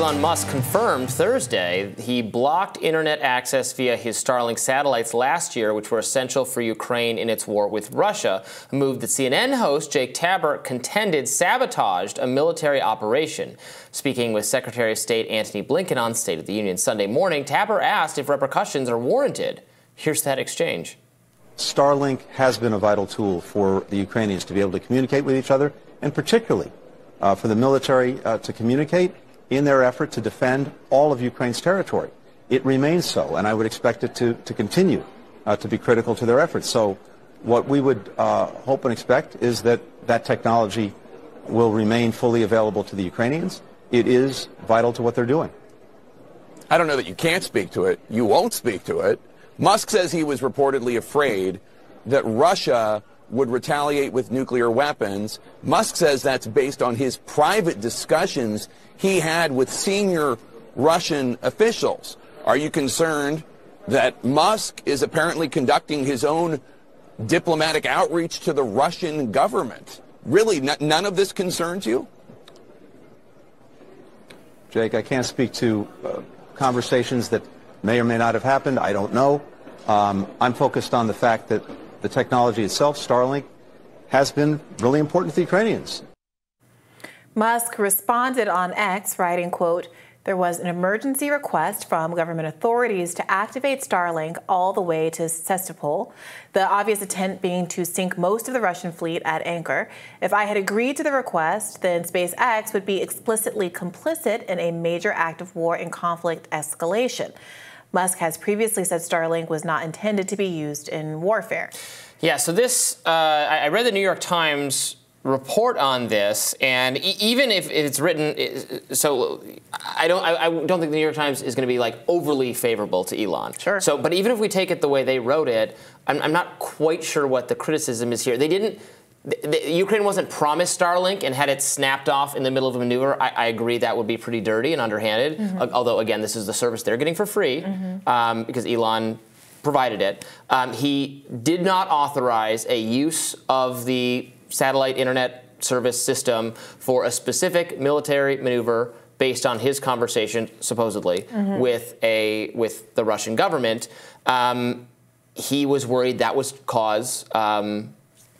Elon Musk confirmed Thursday he blocked internet access via his Starlink satellites last year, which were essential for Ukraine in its war with Russia, a move that CNN host Jake Tapper contended sabotaged a military operation. Speaking with Secretary of State Antony Blinken on State of the Union Sunday morning, Tapper asked if repercussions are warranted. Here's that exchange. Starlink has been a vital tool for the Ukrainians to be able to communicate with each other, and particularly for the military to communicate in their effort to defend all of Ukraine's territory. It remains so, and I would expect it to continue to be critical to their efforts. So what we would hope and expect is that that technology will remain fully available to the Ukrainians. It is vital to what they're doing. I don't know that you can't speak to it. You won't speak to it. Musk says he was reportedly afraid that Russia would retaliate with nuclear weapons. Musk says that's based on his private discussions he had with senior Russian officials. Are you concerned that Musk is apparently conducting his own diplomatic outreach to the Russian government? Really, none of this concerns you? Jake, I can't speak to conversations that may or may not have happened. I don't know. I'm focused on the fact that the technology itself, Starlink, has been really important to the Ukrainians. Musk responded on X, writing, quote, "There was an emergency request from government authorities to activate Starlink all the way to Sevastopol, the obvious intent being to sink most of the Russian fleet at anchor. If I had agreed to the request, then SpaceX would be explicitly complicit in a major act of war and conflict escalation." Musk has previously said Starlink was not intended to be used in warfare. Yeah, so this, I read the New York Times report on this, and even if it's written, so I don't think the New York Times is going to be like overly favorable to Elon. Sure. So, but even if we take it the way they wrote it, I'm not quite sure what the criticism is here. They didn't. Ukraine wasn't promised Starlink and had it snapped off in the middle of a maneuver. I agree that would be pretty dirty and underhanded. Although, again, this is the service they're getting for free because Elon provided it. He did not authorize a use of the satellite internet service system for a specific military maneuver based on his conversation, supposedly, with the Russian government. He was worried that would cause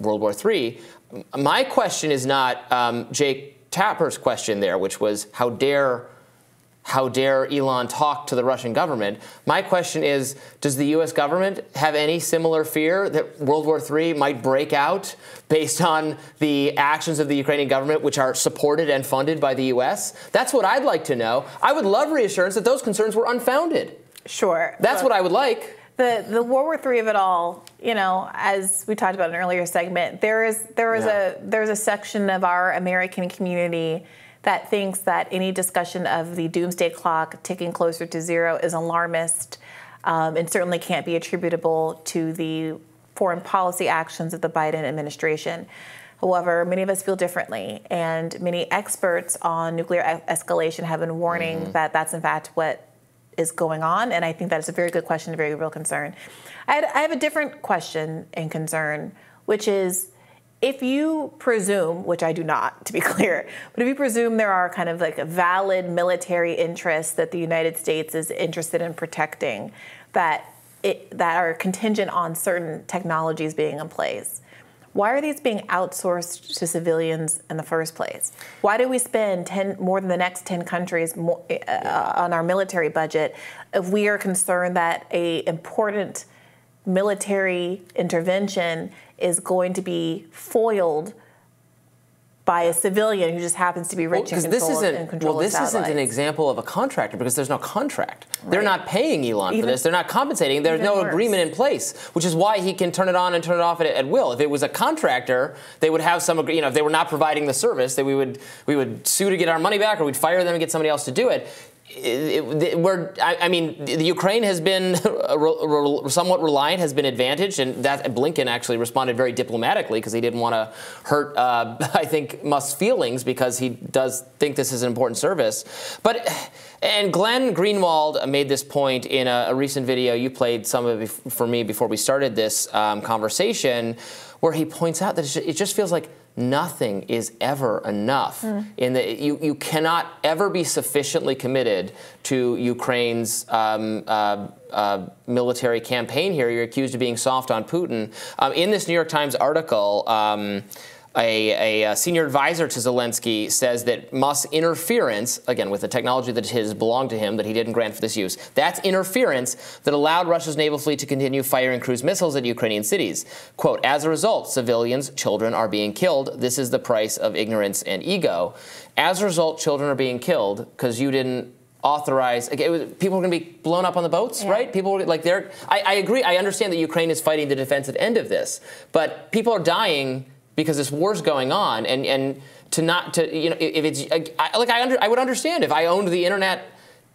World War III. My question is not Jake Tapper's question there, which was how dare Elon talk to the Russian government. My question is, does the U.S. government have any similar fear that World War III might break out based on the actions of the Ukrainian government, which are supported and funded by the U.S.? That's what I'd like to know. I would love reassurance that those concerns were unfounded. Sure. That's what I would like. The World War III of it all, you know, as we talked about in an earlier segment, there's a section of our American community that thinks that any discussion of the doomsday clock ticking closer to zero is alarmist and certainly can't be attributable to the foreign policy actions of the Biden administration. However, many of us feel differently, and many experts on nuclear escalation have been warning that that's in fact what is going on, and I think that is a very good question, a very real concern. I have a different question and concern, which is, if you presume, which I do not, to be clear, but if you presume there are kind of like valid military interests that the United States is interested in protecting, that are contingent on certain technologies being in place, why are these being outsourced to civilians in the first place? Why do we spend more than the next 10 countries on our military budget if we are concerned that an important military intervention is going to be foiled by a civilian who just happens to be rich and control this isn't an example of a contractor because there's no contract. Right. They're not paying Elon for this. They're not compensating. There's no agreement in place, which is why he can turn it on and turn it off at will. If it was a contractor, they would have some, you know, if they were not providing the service, that we would sue to get our money back, or we'd fire them and get somebody else to do it. I mean, the Ukraine has been somewhat reliant, has been advantaged, and that Blinken actually responded very diplomatically because he didn't want to hurt, I think, Musk's feelings because he does think this is an important service. And Glenn Greenwald made this point in a recent video. You played some of it for me before we started this conversation, where he points out that it just feels like nothing is ever enough. In that you cannot ever be sufficiently committed to Ukraine's military campaign here. You're accused of being soft on Putin. In this New York Times article, a senior advisor to Zelensky says that Musk's interference, again, with the technology that belonged to him that he didn't grant for this use, that's interference that allowed Russia's naval fleet to continue firing cruise missiles at Ukrainian cities. Quote, as a result, civilians, children are being killed. This is the price of ignorance and ego. As a result, children are being killed because you didn't authorize. People are going to be blown up on the boats, right? People like they're. I agree. I understand that Ukraine is fighting the defensive end of this, but people are dying because this war's going on, and if it's I would understand if I owned the internet,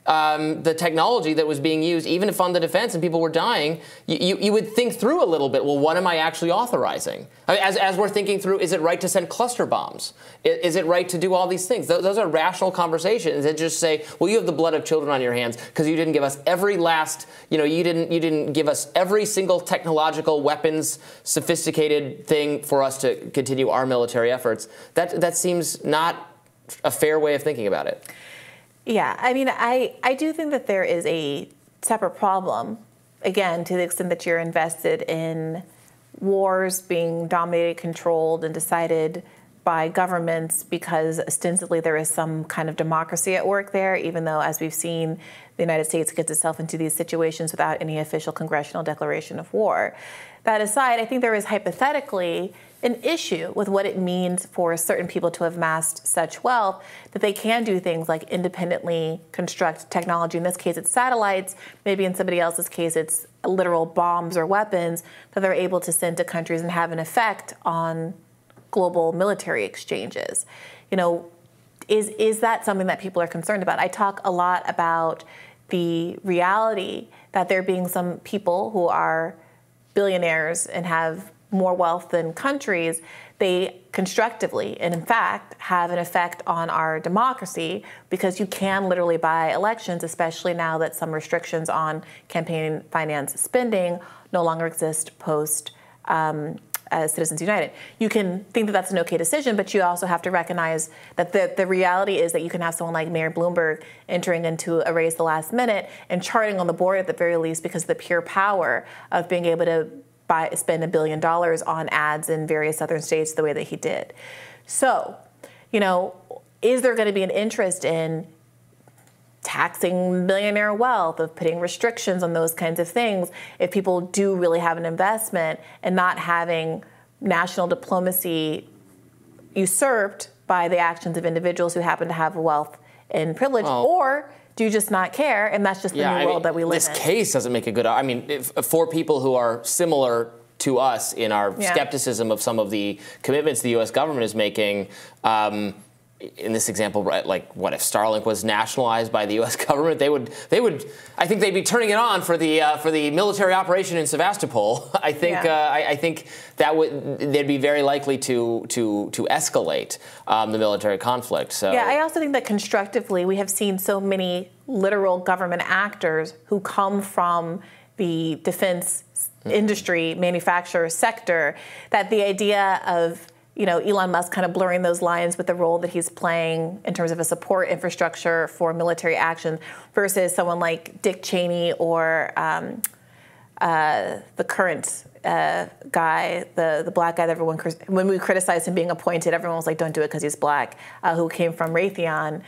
the technology that was being used, even to fund the defense, and people were dying, you would think through a little bit. Well, what am I actually authorizing? I mean, as we're thinking through, is it right to send cluster bombs? Is it right to do all these things? Those are rational conversations that just say, well, you have the blood of children on your hands because you didn't give us every last, you didn't give us every single technological weapons, sophisticated thing for us to continue our military efforts. That seems not a fair way of thinking about it. Yeah, I mean, I do think that there is a separate problem, again, to the extent that you're invested in wars being dominated, controlled, and decided by governments because ostensibly there is some kind of democracy at work there, even though, as we've seen, the United States gets itself into these situations without any official congressional declaration of war. That aside, I think there is hypothetically an issue with what it means for certain people to have amassed such wealth that they can do things like independently construct technology. In this case, it's satellites. Maybe in somebody else's case, it's literal bombs or weapons that they're able to send to countries and have an effect on global military exchanges. Is that something that people are concerned about? I talk a lot about the reality that there being some people who are billionaires and have more wealth than countries, they constructively and in fact have an effect on our democracy because you can literally buy elections, especially now that some restrictions on campaign finance spending no longer exist post Citizens United. You can think that that's an okay decision, but you also have to recognize that the reality is that you can have someone like Mayor Bloomberg entering into a race the last minute and charting on the board at the very least because of the pure power of being able to spend $1 billion on ads in various southern states the way that he did. So, is there going to be an interest in taxing millionaire wealth, of putting restrictions on those kinds of things if people do really have an investment and not having national diplomacy usurped by the actions of individuals who happen to have wealth and privilege? Or do you just not care, and that's just the new world that we live in? This case doesn't make a good... I mean, for people who are similar to us in our skepticism of some of the commitments the U.S. government is making, in this example, like, what if Starlink was nationalized by the U.S. government? They would. I think they'd be turning it on for the military operation in Sevastopol. I think that they'd be very likely to escalate the military conflict. So yeah, I also think that constructively we have seen so many literal government actors who come from the defense industry, manufacturer sector, that the idea of Elon Musk kind of blurring those lines with the role that he's playing in terms of a support infrastructure for military action versus someone like Dick Cheney or the current guy, the black guy that everyone, when we criticized him being appointed, everyone was like, don't do it because he's black, who came from Raytheon.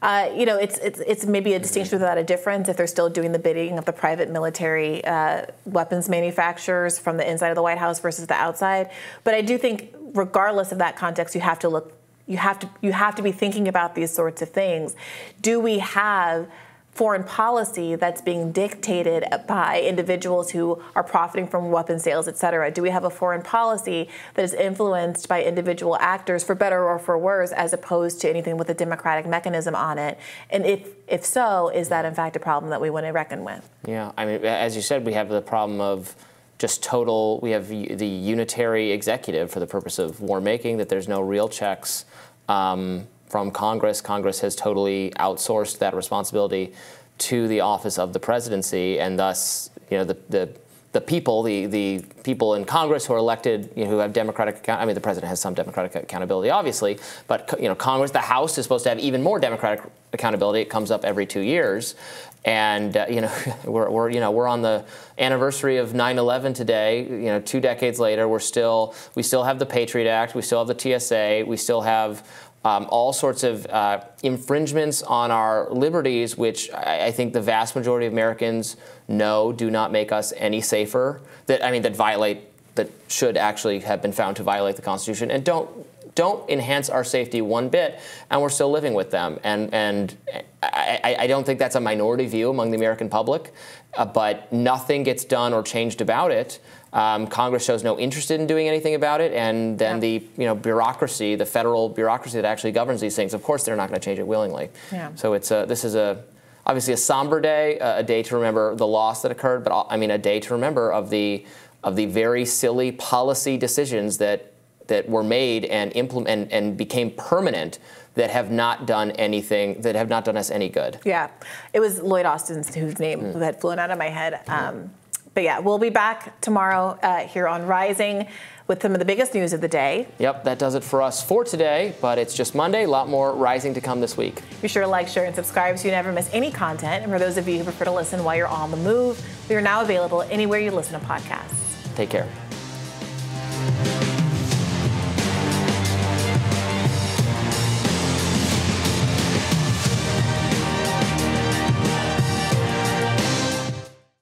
It's maybe a distinction without a difference if they're still doing the bidding of the private military weapons manufacturers from the inside of the White House versus the outside. But I do think, regardless of that context, you have to be thinking about these sorts of things. Do we have foreign policy that's being dictated by individuals who are profiting from weapons sales, et cetera? Do we have a foreign policy that is influenced by individual actors, for better or for worse, as opposed to anything with a democratic mechanism on it? And if so, is that in fact a problem that we want to reckon with? Yeah, I mean, as you said, we have the problem of just total, we have the unitary executive for the purpose of war making, that there's no real checks from Congress. Congress has totally outsourced that responsibility to the office of the presidency, and thus, the the people in Congress who are elected, who have democratic the president has some democratic accountability, obviously, but Congress, the House is supposed to have even more democratic accountability. It comes up every 2 years, and we're on the anniversary of 9/11 today. 2 decades later, we still have the Patriot Act, we still have the TSA, we still have all sorts of infringements on our liberties, which I think the vast majority of Americans know do not make us any safer. That should actually have been found to violate the Constitution, and don't enhance our safety one bit. And we're still living with them. And I don't think that's a minority view among the American public, but nothing gets done or changed about it. Congress shows no interest in doing anything about it, and then the bureaucracy, the federal bureaucracy that actually governs these things, of course they're not going to change it willingly. Yeah. So this is obviously a somber day, a day to remember the loss that occurred, but a day to remember of the very silly policy decisions that were made and implement and became permanent that have not done anything, that have not done us any good. Yeah, it was Lloyd Austin's whose name had flown out of my head. But yeah, we'll be back tomorrow here on Rising with some of the biggest news of the day. Yep, that does it for us for today, but it's just Monday. A lot more Rising to come this week. Be sure to like, share, and subscribe so you never miss any content. And for those of you who prefer to listen while you're on the move, we are now available anywhere you listen to podcasts. Take care.